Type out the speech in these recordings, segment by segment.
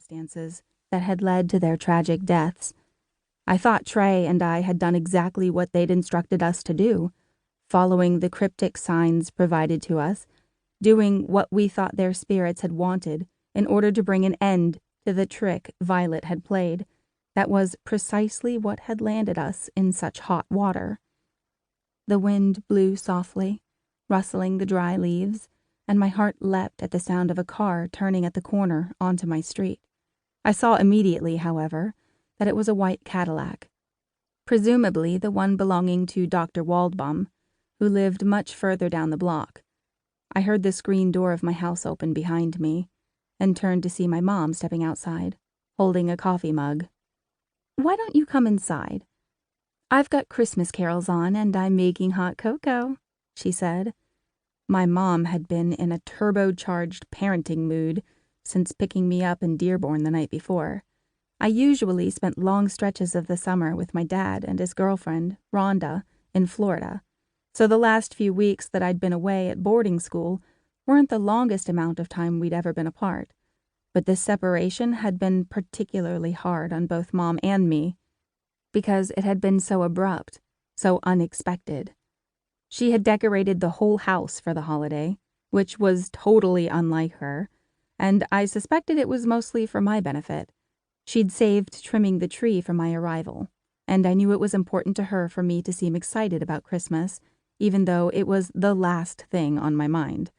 circumstances that had led to their tragic deaths. I thought Trey and I had done exactly what they'd instructed us to do, following the cryptic signs provided to us, doing what we thought their spirits had wanted in order to bring an end to the trick Violet had played. That was precisely what had landed us in such hot water. The wind blew softly, rustling the dry leaves, and my heart leapt at the sound of a car turning at the corner onto my street. I saw immediately, however, that it was a white Cadillac, presumably the one belonging to Dr. Waldbaum, who lived much further down the block. I heard the screen door of my house open behind me, and turned to see my mom stepping outside, holding a coffee mug. "Why don't you come inside? I've got Christmas carols on, and I'm making hot cocoa," she said. My mom had been in a turbocharged parenting mood since picking me up in Dearborn the night before. I usually spent long stretches of the summer with my dad and his girlfriend, Rhonda, in Florida, so the last few weeks that I'd been away at boarding school weren't the longest amount of time we'd ever been apart. But this separation had been particularly hard on both Mom and me, because it had been so abrupt, so unexpected. She had decorated the whole house for the holiday, which was totally unlike her, and I suspected it was mostly for my benefit. She'd saved trimming the tree for my arrival, and I knew it was important to her for me to seem excited about Christmas, even though it was the last thing on my mind.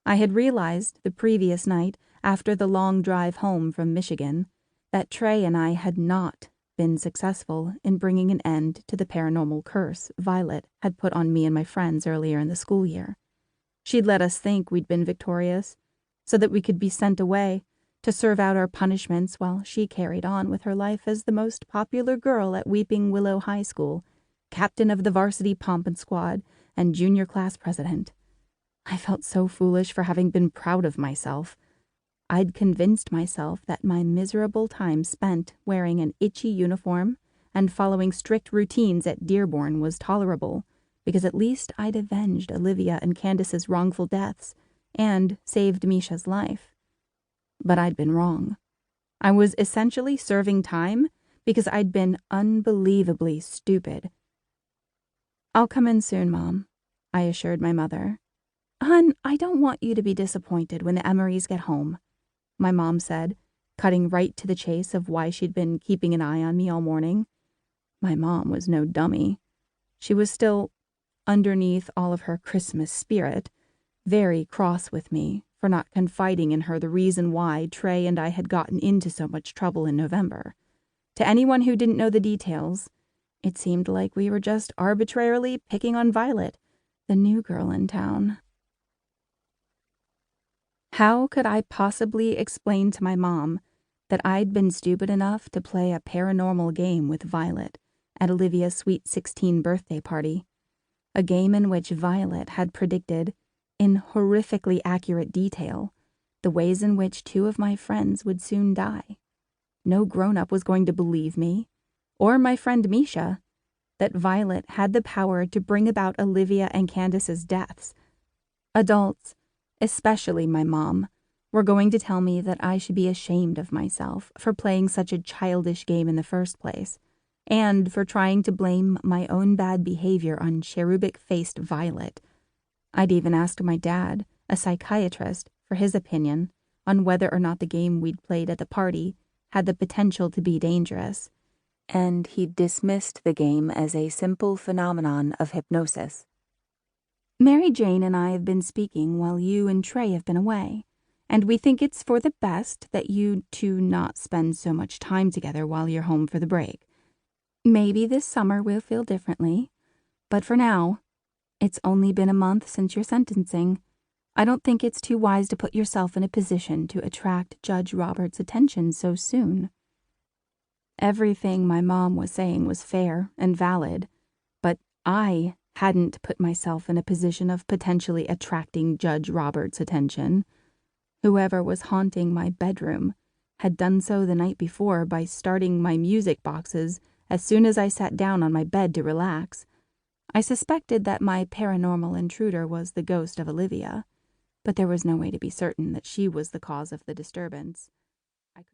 I had realized the previous night, after the long drive home from Michigan, that Trey and I had not been successful in bringing an end to the paranormal curse Violet had put on me and my friends earlier in the school year. She'd let us think we'd been victorious, so that we could be sent away to serve out our punishments while she carried on with her life as the most popular girl at Weeping Willow High School, captain of the varsity pomp and squad, and junior class president. I felt so foolish for having been proud of myself. I'd convinced myself that my miserable time spent wearing an itchy uniform and following strict routines at Dearborn was tolerable, because at least I'd avenged Olivia and Candace's wrongful deaths and saved Mischa's life. But I'd been wrong. I was essentially serving time because I'd been unbelievably stupid. "I'll come in soon, Mom," I assured my mother. "Hun, I don't want you to be disappointed when the Emorys get home," my mom said, cutting right to the chase of why she'd been keeping an eye on me all morning. My mom was no dummy. She was still, underneath all of her Christmas spirit, very cross with me for not confiding in her the reason why Trey and I had gotten into so much trouble in November. To anyone who didn't know the details, it seemed like we were just arbitrarily picking on Violet, the new girl in town. How could I possibly explain to my mom that I'd been stupid enough to play a paranormal game with Violet at Olivia's Sweet 16 birthday party? A game in which Violet had predicted, in horrifically accurate detail, the ways in which two of my friends would soon die. No grown-up was going to believe me, or my friend Mischa, that Violet had the power to bring about Olivia and Candace's deaths. Adults, especially my mom, were going to tell me that I should be ashamed of myself for playing such a childish game in the first place, and for trying to blame my own bad behavior on cherubic-faced Violet. I'd even asked my dad, a psychiatrist, for his opinion on whether or not the game we'd played at the party had the potential to be dangerous, and he dismissed the game as a simple phenomenon of hypnosis. "Mary Jane and I have been speaking while you and Trey have been away, and we think it's for the best that you two not spend so much time together while you're home for the break. Maybe this summer we'll feel differently, but for now, it's only been a month since your sentencing. I don't think it's too wise to put yourself in a position to attract Judge Roberts' attention so soon." Everything my mom was saying was fair and valid, but I hadn't put myself in a position of potentially attracting Judge Roberts' attention. Whoever was haunting my bedroom had done so the night before by starting my music boxes as soon as I sat down on my bed to relax. I suspected that my paranormal intruder was the ghost of Olivia, but there was no way to be certain that she was the cause of the disturbance.